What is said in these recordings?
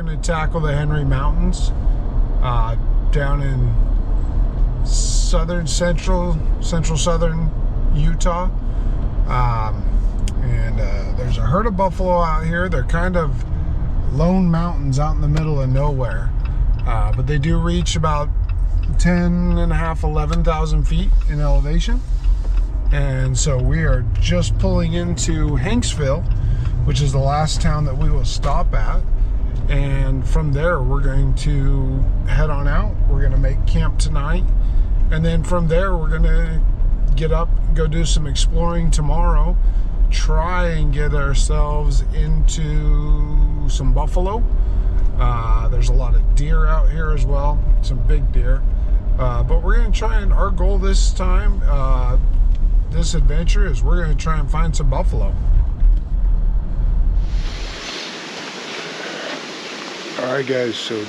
going to tackle the Henry Mountains down in central-southern Utah. There's a herd of buffalo out here. They're kind of lone mountains out in the middle of nowhere. But they do reach about 11,000 feet in elevation. And so we are just pulling into Hanksville, which is the last town that we will stop at. And from there, we're going to head on out. We're going to make camp tonight. And then from there, we're going to get up, go do some exploring tomorrow, try and get ourselves into some buffalo. There's a lot of deer out here as well, some big deer. But we're going to try, and our goal this time, this adventure, is we're going to try and find some buffalo. Alright guys, so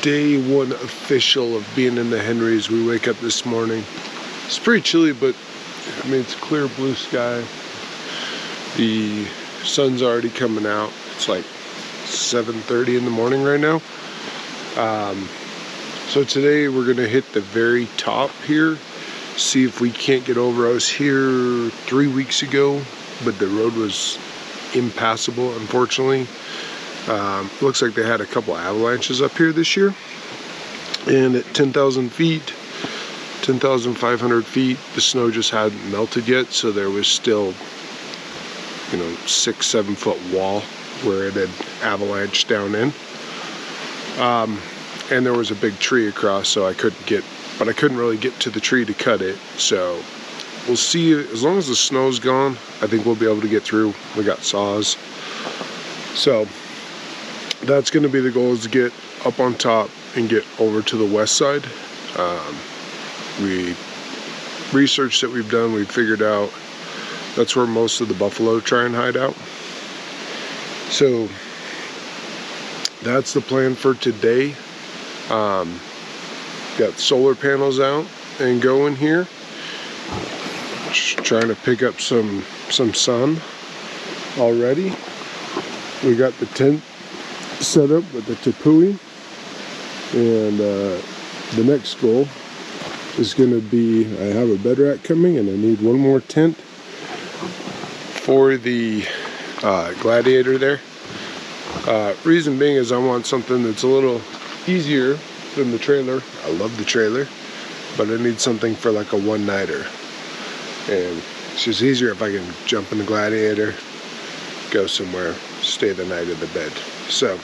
day one official of being in the Henrys. We wake up this morning. It's pretty chilly, but I mean, it's clear blue sky. The sun's already coming out. It's like 7:30 in the morning right now. So today we're gonna hit the very top here, see if we can't get over. I was here 3 weeks ago, but the road was impassable, unfortunately. Looks like they had a couple avalanches up here this year. And at 10,000 feet, 10,500 feet, the snow just hadn't melted yet, so there was still, 6-7 foot wall where it had avalanched down in. And there was a big tree across, so I couldn't really get to the tree to cut it. So we'll see. As long as the snow's gone, I think we'll be able to get through. We got saws. So that's going to be the goal, is to get up on top and get over to the west side. We research that we've done, we've figured out that's where most of the buffalo try and hide out. So that's the plan for today. Got solar panels out and going here. Just trying to pick up some sun already. We got the tent set up with the tepui, and the next goal is going to be, I have a bed rack coming, and I need one more tent for the Gladiator there. Reason being is I want something that's a little easier than the trailer. I love the trailer, but I need something for like a one-nighter, and it's just easier if I can jump in the Gladiator, go somewhere, stay the night in the bed. So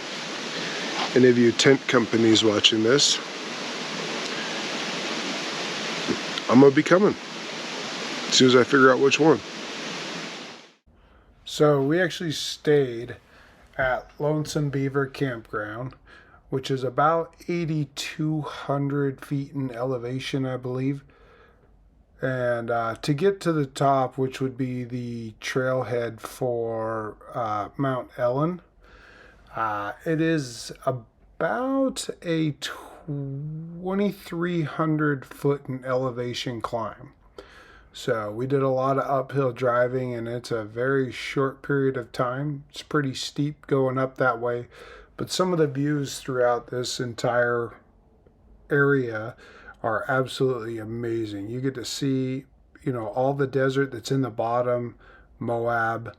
any of you tent companies watching this, I'm gonna be coming as soon as I figure out which one. So we actually stayed at Lonesome Beaver Campground, which is about 8,200 feet in elevation, I believe. And to get to the top, which would be the trailhead for Mount Ellen, it is about a 2,300 foot in elevation climb. So we did a lot of uphill driving, and it's a very short period of time. It's pretty steep going up that way, but some of the views throughout this entire area are absolutely amazing. You get to see, all the desert that's in the bottom, Moab,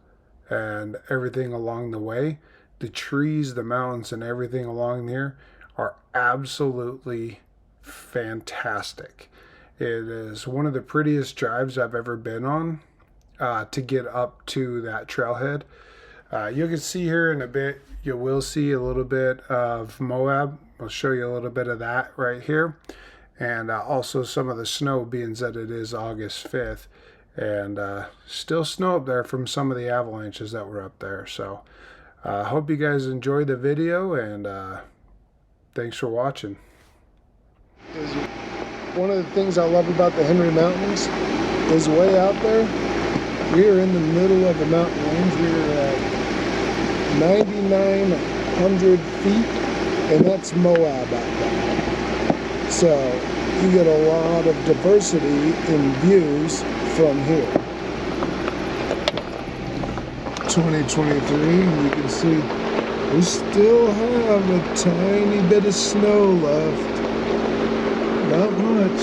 and everything along the way. The trees, the mountains, and everything along there are absolutely fantastic. It is one of the prettiest drives I've ever been on to get up to that trailhead. You can see here in a bit, you will see a little bit of Moab. I'll show you a little bit of that right here. And also some of the snow, being that it is August 5th. And still snow up there from some of the avalanches that were up there. So I hope you guys enjoyed the video, and thanks for watching. One of the things I love about the Henry Mountains is way out there, we are in the middle of the mountain range. We are at 9,900 feet, and that's Moab out there. So you get a lot of diversity in views from here. 2023, you can see We still have a tiny bit of snow left. Not much,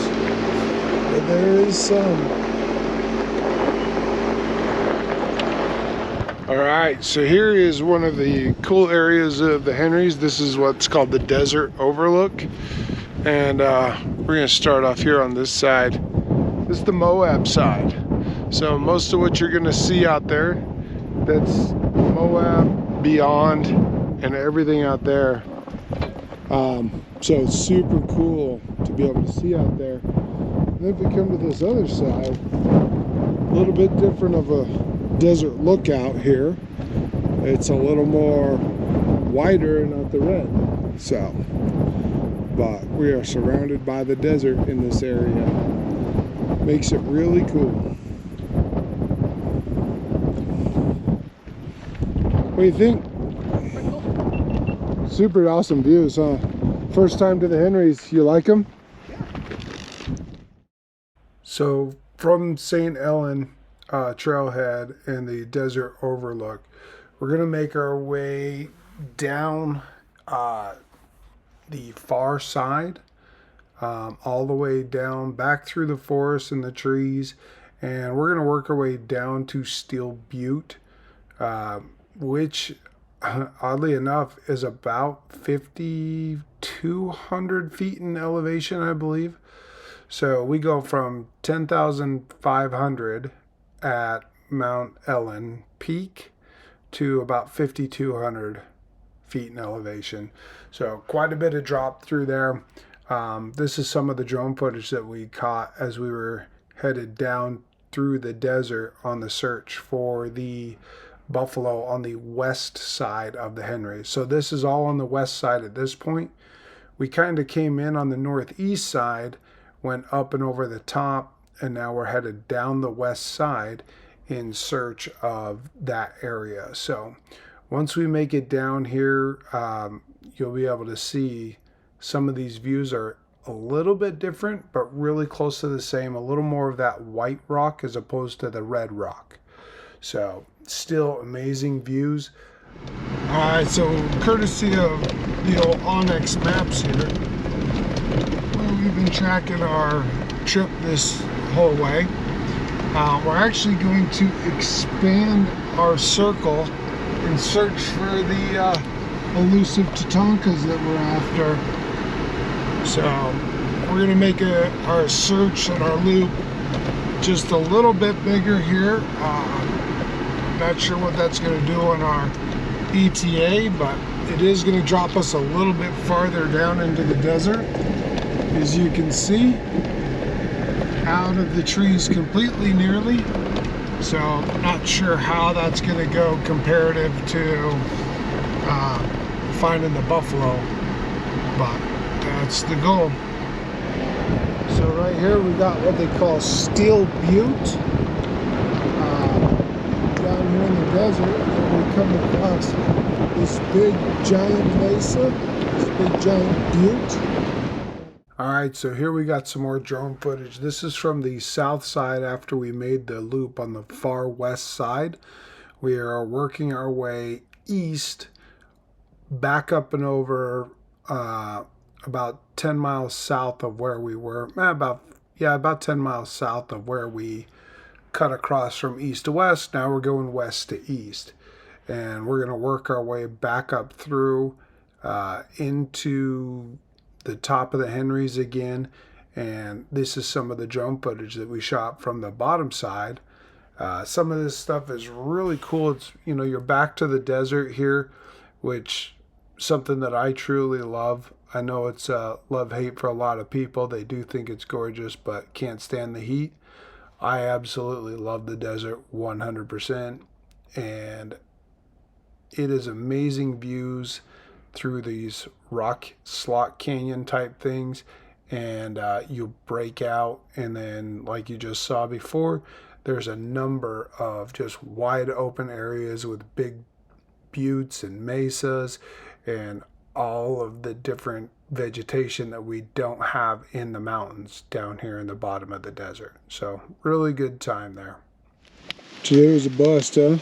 but there is some. Alright, so here is one of the cool areas of the Henrys. This is what's called the desert overlook. And we're going to start off here on this side. This is the Moab side. So most of what you're going to see out there, that's Moab, beyond, and everything out there. So it's super cool to be able to see out there. And then if we come to this other side, a little bit different of a desert lookout here. It's a little more wider and not the red. So, but we are surrounded by the desert in this area. Makes it really cool. What do you think? Super awesome views, huh? First time to the Henrys, you like them? So from St. Ellen trailhead and the desert overlook, we're going to make our way down the far side, all the way down back through the forest and the trees, and we're going to work our way down to Steel Butte, which oddly enough is about 5,200 feet in elevation, I believe. So we go from 10,500 at Mount Ellen Peak to about 5,200 feet in elevation. So quite a bit of drop through there. This is some of the drone footage that we caught as we were headed down through the desert on the search for the buffalo on the west side of the Henry. So this is all on the west side at this point. We kind of came in on the northeast side, went up and over the top, and now we're headed down the west side in search of that area. So once we make it down here, you'll be able to see some of these views are a little bit different, but really close to the same. A little more of that white rock as opposed to the red rock. So still amazing views. All right, so courtesy of the old Onyx maps here, we've been tracking our trip this whole way. We're actually going to expand our circle and search for the elusive Tatankas that we're after. So we're going to make our search and our loop just a little bit bigger here. Not sure what that's going to do on our ETA, but it is going to drop us a little bit farther down into the desert, as you can see, out of the trees completely nearly. So not sure how that's going to go comparative to finding the buffalo, but that's the goal. So right here we got what they call Steel Butte. Down here in the desert, and we come across this big giant mesa, this big giant butte. Alright, so here we got some more drone footage. This is from the south side after we made the loop on the far west side. We are working our way east, back up and over about 10 miles south of where we were. About 10 miles south of where we cut across from east to west. Now we're going west to east, and we're going to work our way back up through into the top of the Henrys again. And this is some of the drone footage that we shot from the bottom side. Some of this stuff is really cool. It's, you know, you're back to the desert here, which something that I truly love. I know it's love-hate for a lot of people. They do think it's gorgeous but can't stand the heat. I absolutely love the desert 100%, and it is amazing views through these rock slot canyon type things, and you break out, and then like you just saw before, there's a number of just wide open areas with big buttes and mesas and all of the different vegetation that we don't have in the mountains down here in the bottom of the desert. So really good time there. Today was a bust, huh?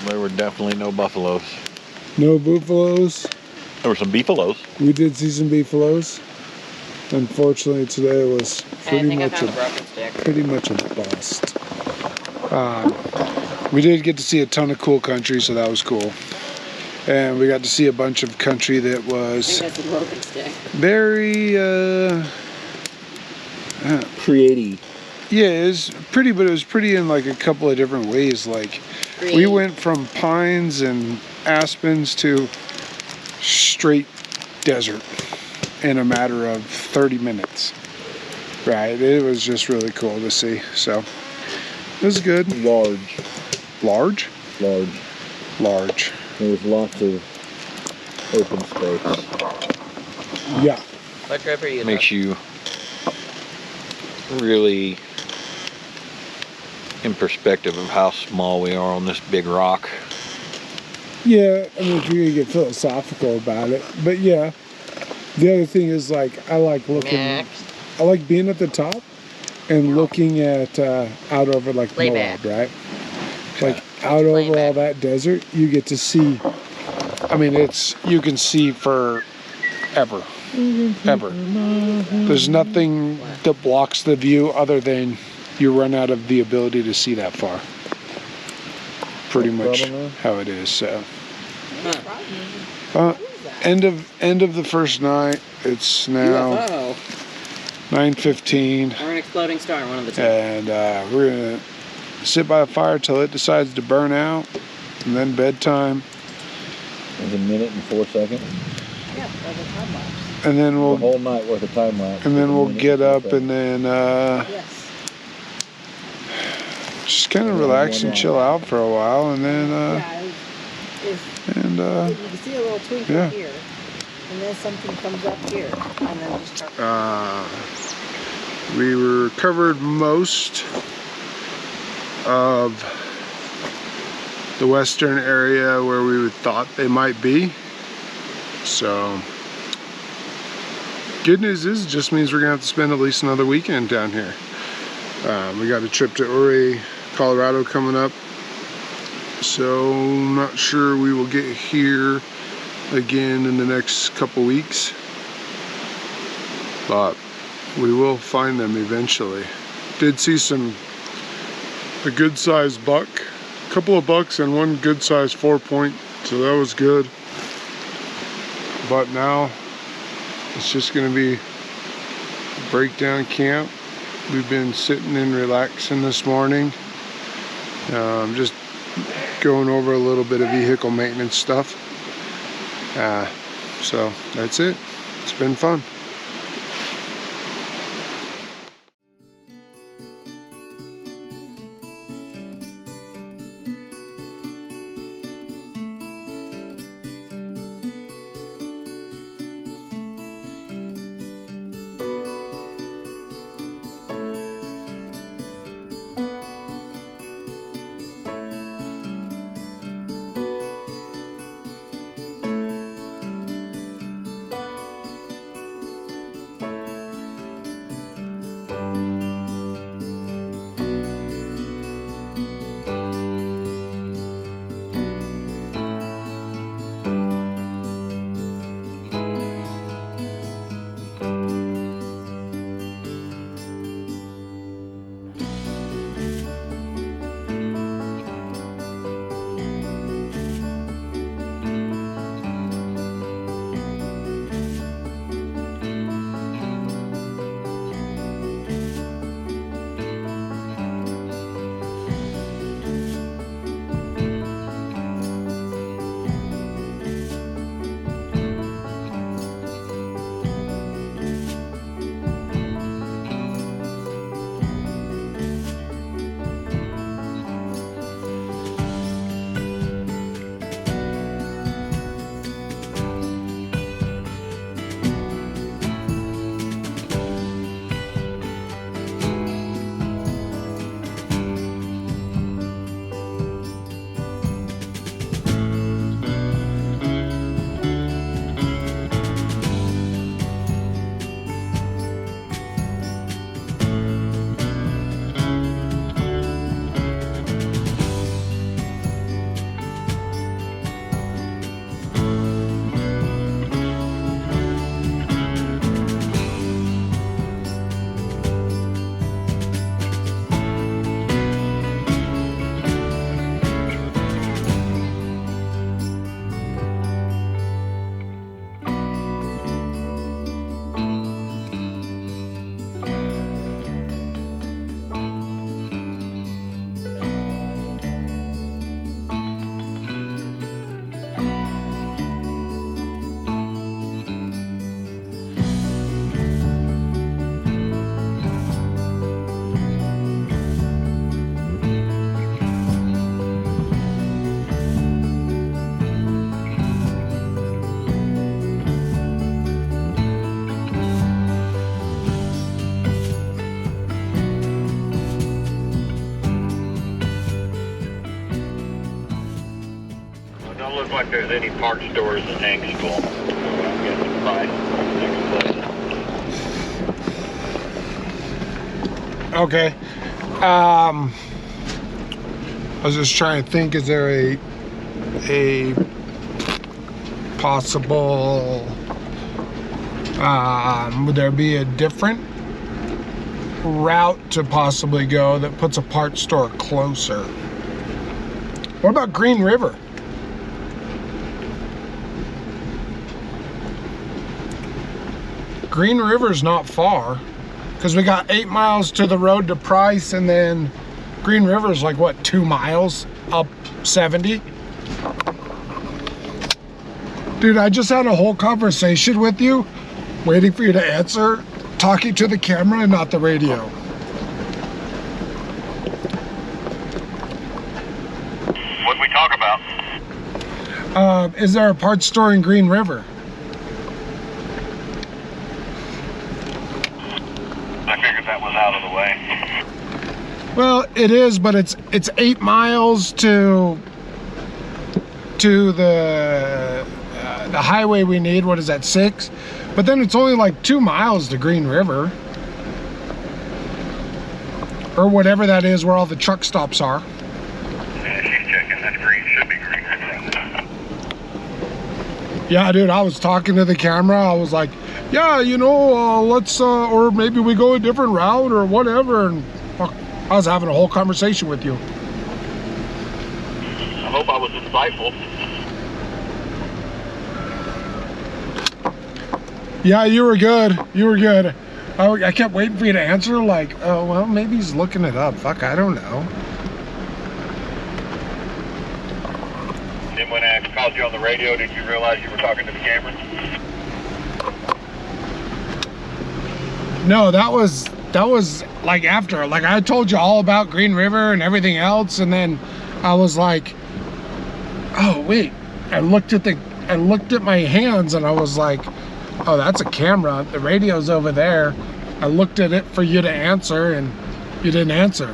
There were definitely no buffaloes. No buffaloes. There were some beefaloes. We did see some beefaloes. Unfortunately, today was pretty much a bust. We did get to see a ton of cool country, so that was cool. And we got to see a bunch of country that was very Creative. yeah, it was pretty, but it was pretty in like a couple of different ways. Like we went from pines and aspens to straight desert in a matter of 30 minutes. Right, it was just really cool to see. So it was good. Large. Large? Large. Large. There was lots of open space. Yeah. Makes you really in perspective of how small we are on this big rock. Yeah, I mean, if you're gonna get philosophical about it, but yeah. The other thing is, like, I like looking. I like being at the top and looking at out over like Moab, right? Like out over all that desert, you get to see. I mean, you can see for ever. There's nothing that blocks the view other than you run out of the ability to see that far. Pretty much how it is. So, end of the first night. It's now 9:15. Or an exploding star, one of the two. And we're gonna sit by the fire till it decides to burn out, and then bedtime. There's a minute and 4 seconds. Yeah, that's a time lapse. And then The whole night worth of time lapse. and then we'll get up and then Yes. just kind of relax and chill out for a while, and then You can see a little twinkle yeah. here, and then something comes up here, and then just start. We recovered most of the western area where we thought they might be. So, good news is it just means we're gonna have to spend at least another weekend down here. We got a trip to Ouray, Colorado coming up. So, not sure we will get here again in the next couple weeks. But we will find them eventually. Did see a good sized buck, a couple of bucks and one good sized 4-point, so that was good. But now it's just gonna be breakdown camp. We've been sitting and relaxing this morning. Just going over a little bit of vehicle maintenance stuff. So that's it. It's been fun. look like there's any parts stores in Hanksville. So I'm guessing price next place. Okay. I was just trying to think, is there a possible, would there be a different route to possibly go that puts a parts store closer? What about Green River? Green River's not far, because we got 8 miles to the road to Price, and then Green River's like, what, 2 miles up 70? Dude, I just had a whole conversation with you, waiting for you to answer, talking to the camera and not the radio. What'd we talk about? Is there a parts store in Green River? I figured that was out of the way. Well, it is, but it's 8 miles to the highway we need. What is that, 6? But then it's only like 2 miles to Green River, or whatever that is where all the truck stops are. Yeah, she's checking. That's green. Should be Green River. Yeah, dude, I was talking to the camera. I was like, yeah, you know, let's or maybe we go a different route or whatever. And I was having a whole conversation with you. I hope I was insightful. Yeah, you were good. You were good. I kept waiting for you to answer, like, oh, well, maybe he's looking it up. Fuck, I don't know. Then when I called you on the radio, did you realize you were talking to the camera? No, that was like after. Like, I told you all about Green River and everything else, and then I was like, oh, wait. I looked at my hands, and I was like, oh, that's a camera. The radio's over there. I looked at it for you to answer, and you didn't answer.